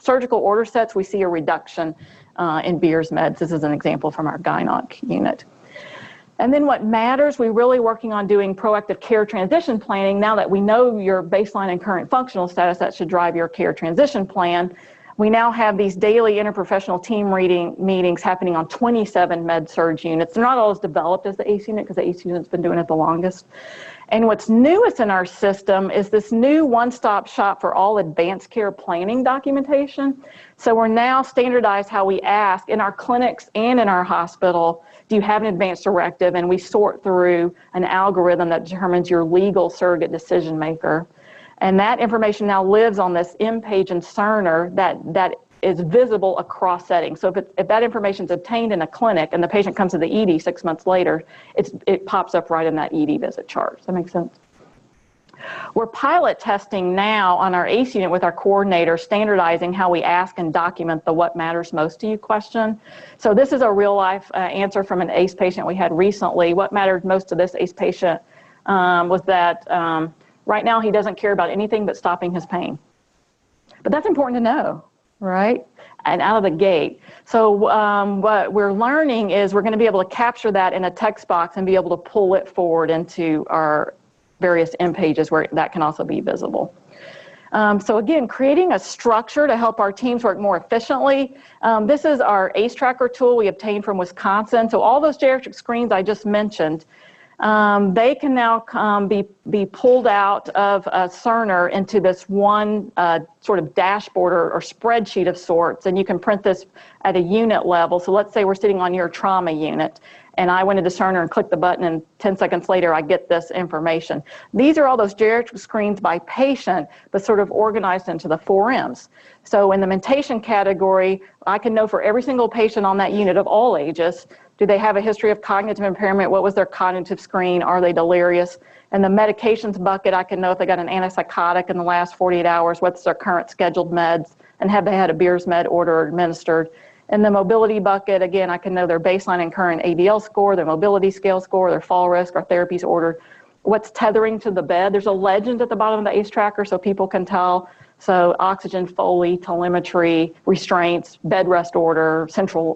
surgical order sets, we see a reduction in Beers meds. This is an example from our gyn-onc unit. And then what matters, we're really working on doing proactive care transition planning. Now that we know your baseline and current functional status, that should drive your care transition plan. We now have these daily interprofessional team meetings happening on 27 med-surg units. They're not all as developed as the ACE unit because the ACE unit's been doing it the longest. And what's newest in our system is this new one-stop shop for all advanced care planning documentation. So we're now standardized how we ask in our clinics and in our hospital, do you have an advanced directive? And we sort through an algorithm that determines your legal surrogate decision maker. And that information now lives on this M-Page and Cerner that is visible across settings. So if that information is obtained in a clinic and the patient comes to the ED 6 months later, it pops up right in that ED visit chart. Does that make sense? We're pilot testing now on our ACE unit with our coordinator, standardizing how we ask and document the what matters most to you question. So this is a real life answer from an ACE patient we had recently. What mattered most to this ACE patient was that right now he doesn't care about anything but stopping his pain. But that's important to know, right? And out of the gate. So what we're learning is we're going to be able to capture that in a text box and be able to pull it forward into our various M pages where that can also be visible. So again, creating a structure to help our teams work more efficiently. This is our ACE tracker tool we obtained from Wisconsin. So all those geriatric screens I just mentioned, they can now be pulled out of Cerner into this one sort of dashboard or spreadsheet of sorts, and you can print this at a unit level. So let's say we're sitting on your trauma unit, and I went into Cerner and clicked the button, and 10 seconds later I get this information. These are all those geriatric screens by patient, but sort of organized into the 4 M's. So in the mentation category, I can know for every single patient on that unit of all ages, do they have a history of cognitive impairment? What was their cognitive screen? Are they delirious? And the medications bucket, I can know if they got an antipsychotic in the last 48 hours, what's their current scheduled meds, and have they had a Beers med order administered. In the mobility bucket, again, I can know their baseline and current ADL score, their mobility scale score, their fall risk, or therapies ordered. What's tethering to the bed? There's a legend at the bottom of the ACE tracker so people can tell. So oxygen, Foley, telemetry, restraints, bed rest order, central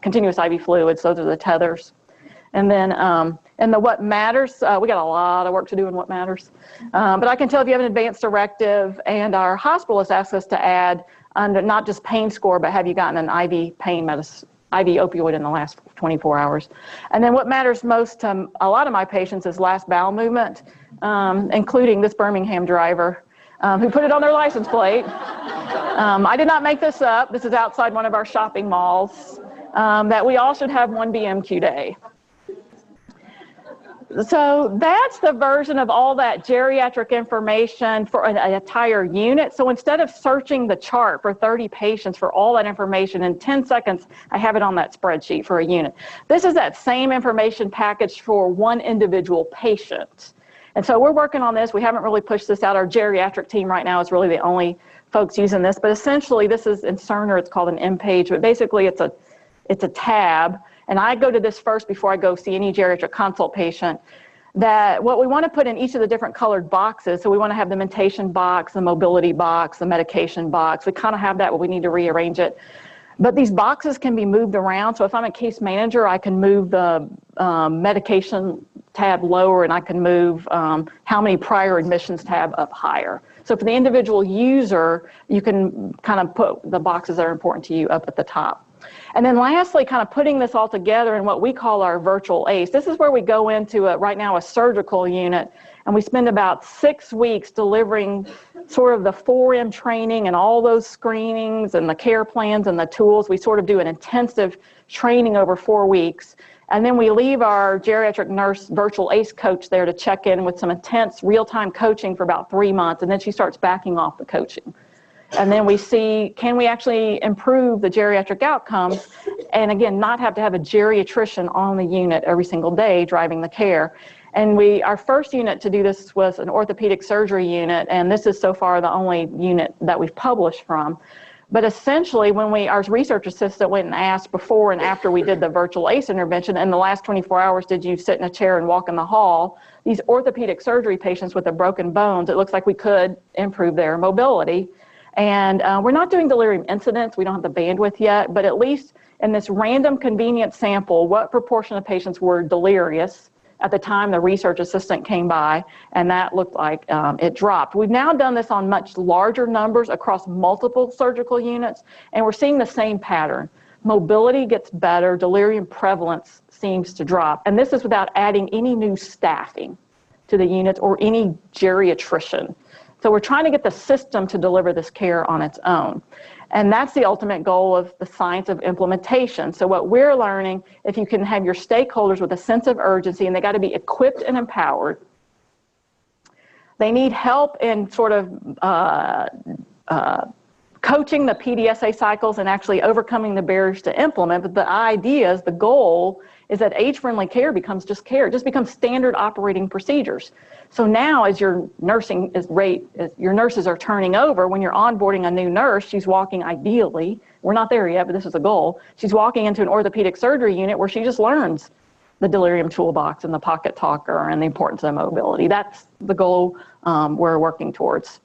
continuous IV fluids, those are the tethers. And then in the what matters, we got a lot of work to do in what matters. But I can tell if you have an advanced directive, and our hospitalist asks us to add under not just pain score, but have you gotten an IV pain medicine, IV opioid in the last 24 hours. And then what matters most to a lot of my patients is last bowel movement, including this Birmingham driver who put it on their license plate. I did not make this up. This is outside one of our shopping malls. That we all should have one BMQ day. So that's the version of all that geriatric information for an entire unit. So instead of searching the chart for 30 patients for all that information, in 10 seconds, I have it on that spreadsheet for a unit. This is that same information package for one individual patient. And so we're working on this. We haven't really pushed this out. Our geriatric team right now is really the only folks using this. But essentially, this is in Cerner, it's called an M page. But basically, it's a tab. And I go to this first before I go see any geriatric consult patient, that what we want to put in each of the different colored boxes, so we want to have the mentation box, the mobility box, the medication box. We kind of have that, but we need to rearrange it. But these boxes can be moved around. So if I'm a case manager, I can move the medication tab lower, and I can move how many prior admissions tab up higher. So for the individual user, you can kind of put the boxes that are important to you up at the top. And then lastly, kind of putting this all together in what we call our virtual ACE. This is where we go into right now a surgical unit, and we spend about 6 weeks delivering sort of the 4M training and all those screenings and the care plans and the tools. We sort of do an intensive training over 4 weeks. And then we leave our geriatric nurse virtual ACE coach there to check in with some intense real-time coaching for about 3 months, and then she starts backing off the coaching. And then we see, can we actually improve the geriatric outcomes? And again, not have to have a geriatrician on the unit every single day driving the care. And our first unit to do this was an orthopedic surgery unit, and this is so far the only unit that we've published from. But essentially, when our research assistant went and asked before and after we did the virtual ACE intervention, in the last 24 hours, did you sit in a chair and walk in the hall? These orthopedic surgery patients with the broken bones, it looks like we could improve their mobility. And we're not doing delirium incidents. We don't have the bandwidth yet, but at least in this random convenient sample, what proportion of patients were delirious at the time the research assistant came by, and that looked like it dropped. We've now done this on much larger numbers across multiple surgical units, and we're seeing the same pattern. Mobility gets better, delirium prevalence seems to drop, and this is without adding any new staffing to the units or any geriatrician. So we're trying to get the system to deliver this care on its own. And that's the ultimate goal of the science of implementation. So what we're learning, if you can have your stakeholders with a sense of urgency, and they got to be equipped and empowered, they need help in sort of coaching the PDSA cycles and actually overcoming the barriers to implement. But the idea is, the goal is that age-friendly care becomes just care. It just becomes standard operating procedures. So now as your nursing your nurses are turning over, when you're onboarding a new nurse, she's walking ideally, we're not there yet, but this is a goal, she's walking into an orthopedic surgery unit where she just learns the delirium toolbox and the pocket talker and the importance of mobility. That's the goal we're working towards.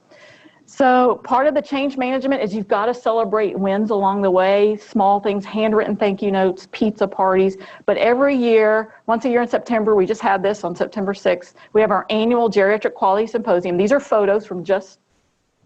So part of the change management is you've got to celebrate wins along the way, small things, handwritten thank you notes, pizza parties. But every year, once a year in September, we just had this on September 6th, we have our annual Geriatric Quality Symposium. These are photos from just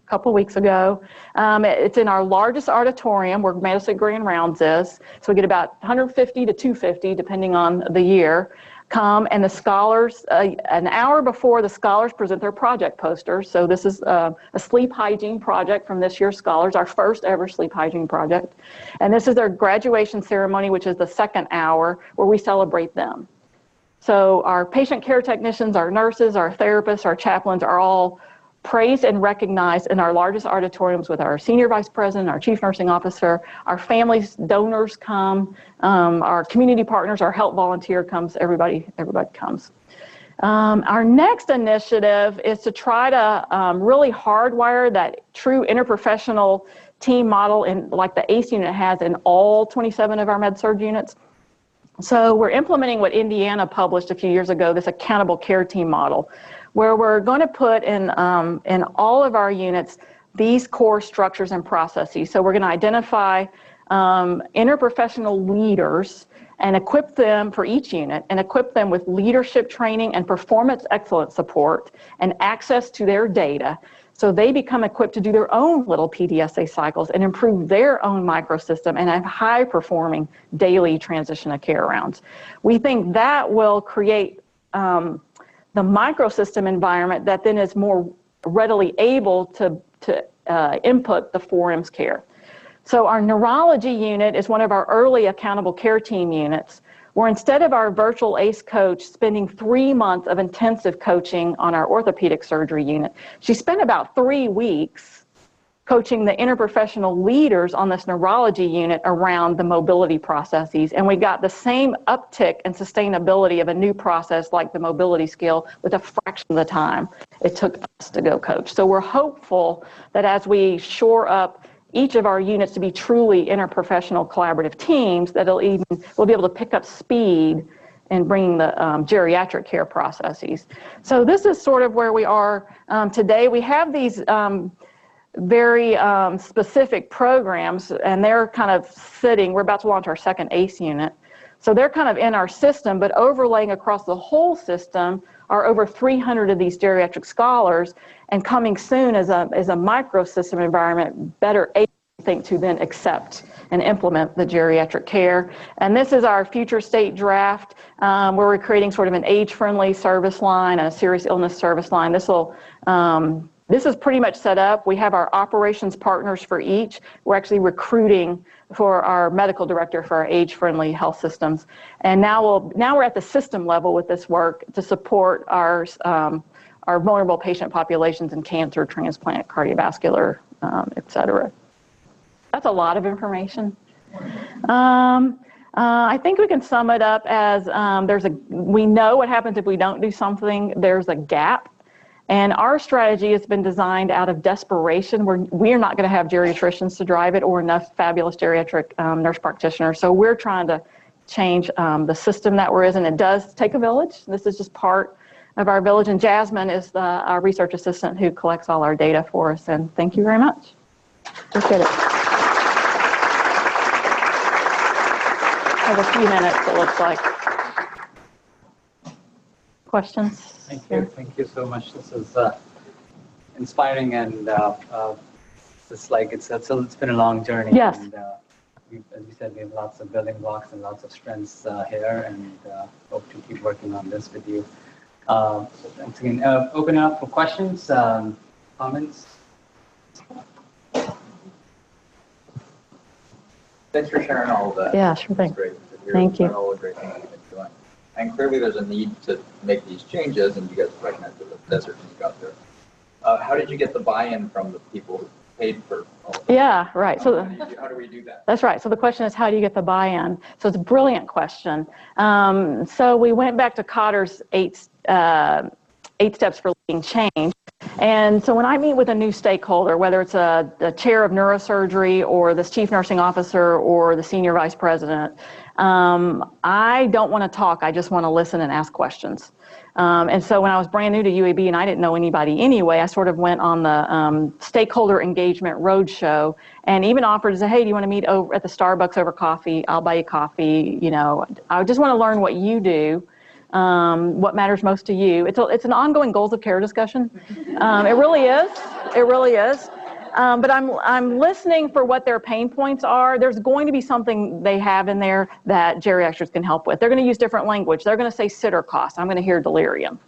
a couple weeks ago. It's in our largest auditorium where Madison Grand Rounds is. So we get about 150 to 250, depending on the year. Come, and the scholars, an hour before, the scholars present their project posters. So this is a sleep hygiene project from this year's scholars, our first ever sleep hygiene project. And this is their graduation ceremony, which is the second hour, where we celebrate them. So our patient care technicians, our nurses, our therapists, our chaplains are all praised and recognized in our largest auditoriums with our senior vice president, our chief nursing officer, our families, donors come, our community partners, our health volunteer comes, everybody comes. Our next initiative is to try to really hardwire that true interprofessional team model in like the ACE unit has in all 27 of our med-surg units. So we're implementing what Indiana published a few years ago, this accountable care team model, where we're going to put in all of our units these core structures and processes. So we're going to identify interprofessional leaders and equip them for each unit and equip them with leadership training and performance excellence support and access to their data, so they become equipped to do their own little PDSA cycles and improve their own microsystem and have high-performing daily transition of care rounds. We think that will create the microsystem environment that then is more readily able to input the 4M's care. So our neurology unit is one of our early accountable care team units, where instead of our virtual ACE coach spending 3 months of intensive coaching on our orthopedic surgery unit, she spent about 3 weeks coaching the interprofessional leaders on this neurology unit around the mobility processes. And we got the same uptick and sustainability of a new process like the mobility skill with a fraction of the time it took us to go coach. So we're hopeful that as we shore up each of our units to be truly interprofessional collaborative teams, that we'll be able to pick up speed in bringing the geriatric care processes. So this is sort of where we are today. We have these very specific programs, and they're kind of sitting, we're about to launch our second ACE unit. So they're kind of in our system, but overlaying across the whole system are over 300 of these geriatric scholars, and coming soon as a microsystem environment, better able, I think, to then accept and implement the geriatric care. And this is our future state draft, where we're creating sort of an age-friendly service line and a serious illness service line. This is pretty much set up. We have our operations partners for each. We're actually recruiting for our medical director for our age-friendly health systems. And now we're at the system level with this work to support our vulnerable patient populations in cancer, transplant, cardiovascular, et cetera. That's a lot of information. I think we can sum it up as we know what happens if we don't do something. There's a gap. And our strategy has been designed out of desperation. We're not going to have geriatricians to drive it or enough fabulous geriatric nurse practitioners. So we're trying to change the system that we're in, and it does take a village. This is just part of our village. And Jasmine is our research assistant who collects all our data for us. And thank you very much. Appreciate it. I have a few minutes, it looks like. Questions? Thank you so much. This is inspiring, and it's been a long journey. Yes. And as you said, we have lots of building blocks and lots of strengths here, and hope to keep working on this with you. So thanks again. Open up for questions, comments. Thanks for sharing all of that. Yeah, sure thing. It's great to hear Thank you. all the great things you've been doing. And clearly there's a need to make these changes, and you guys recognize that the desert just got there. How did you get the buy-in from the people who paid for all of this? Yeah, right. So How do we do that? that's right. So the question is, how do you get the buy-in? So it's a brilliant question. So we went back to Cotter's eight steps for leading change. And so when I meet with a new stakeholder, whether it's a chair of neurosurgery or this chief nursing officer or the senior vice president, I don't want to talk. I just want to listen and ask questions. And so when I was brand new to UAB and I didn't know anybody anyway, I sort of went on the stakeholder engagement roadshow and even offered to say, hey, do you want to meet over at the Starbucks over coffee? I'll buy you coffee. You know, I just want to learn what you do. What matters most to you. It's an ongoing goals of care discussion. It really is. It really is. But I'm listening for what their pain points are. There's going to be something they have in there that geriatrics can help with. They're going to use different language. They're going to say sitter cost. I'm going to hear delirium.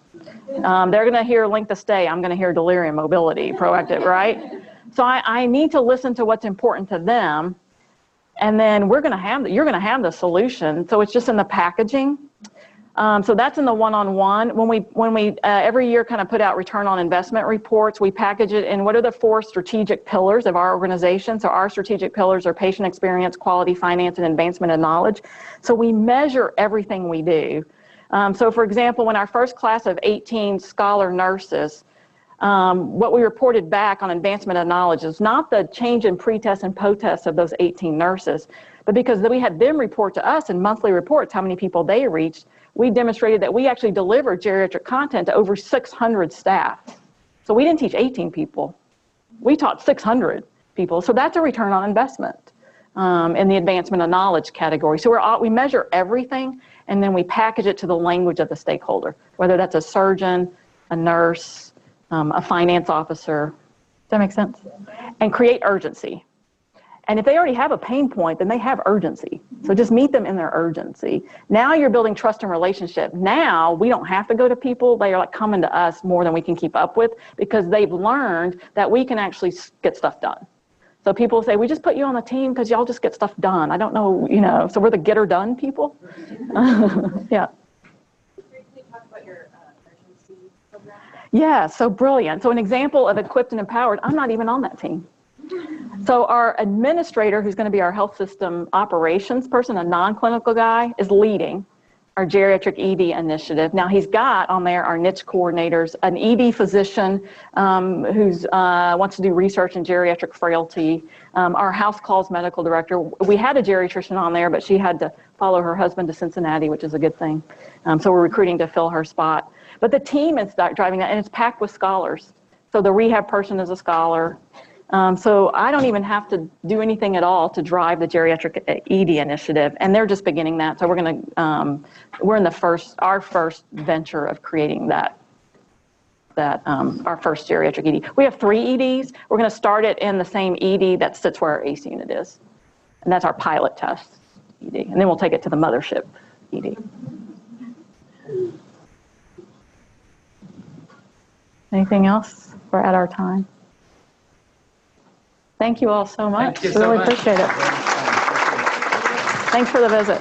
They're going to hear length of stay. I'm going to hear delirium, mobility, proactive, right? So I need to listen to what's important to them. And then you're going to have the solution. So it's just in the packaging. So that's in the one-on-one. When we every year kind of put out return on investment reports, we package it in what are the 4 strategic pillars of our organization. So our strategic pillars are patient experience, quality, finance, and advancement of knowledge. So we measure everything we do. So for example, when our first class of 18 scholar nurses, what we reported back on advancement of knowledge is not the change in pre-test and post-test of those 18 nurses, but because we had them report to us in monthly reports how many people they reached, we demonstrated that we actually delivered geriatric content to over 600 staff. So we didn't teach 18 people. We taught 600 people. So that's a return on investment in the advancement of knowledge category. So we measure everything, and then we package it to the language of the stakeholder, whether that's a surgeon, a nurse, a finance officer. Does that make sense? And create urgency. And if they already have a pain point, then they have urgency. So just meet them in their urgency. Now you're building trust and relationship. Now we don't have to go to people. They are like coming to us more than we can keep up with because they've learned that we can actually get stuff done. So people say, we just put you on the team because y'all just get stuff done. I don't know, so we're the get her done people. Yeah. Yeah, so brilliant. So an example of equipped and empowered, I'm not even on that team. So our administrator, who's going to be our health system operations person, a non-clinical guy, is leading our geriatric ED initiative. Now he's got on there our niche coordinators, an ED physician who wants to do research in geriatric frailty, our house calls medical director. We had a geriatrician on there, but she had to follow her husband to Cincinnati, which is a good thing. So we're recruiting to fill her spot. But the team is driving that, and it's packed with scholars. So the rehab person is a scholar. So I don't even have to do anything at all to drive the geriatric ED initiative, and they're just beginning that. So we're we're in our first venture of creating that our first geriatric ED. We have 3 EDs. We're going to start it in the same ED that sits where our ACE unit is, and that's our pilot test ED, and then we'll take it to the mothership ED. Anything else? We're at our time. Thank you all so much. Thank you so really much. Appreciate it. Thanks for the visit.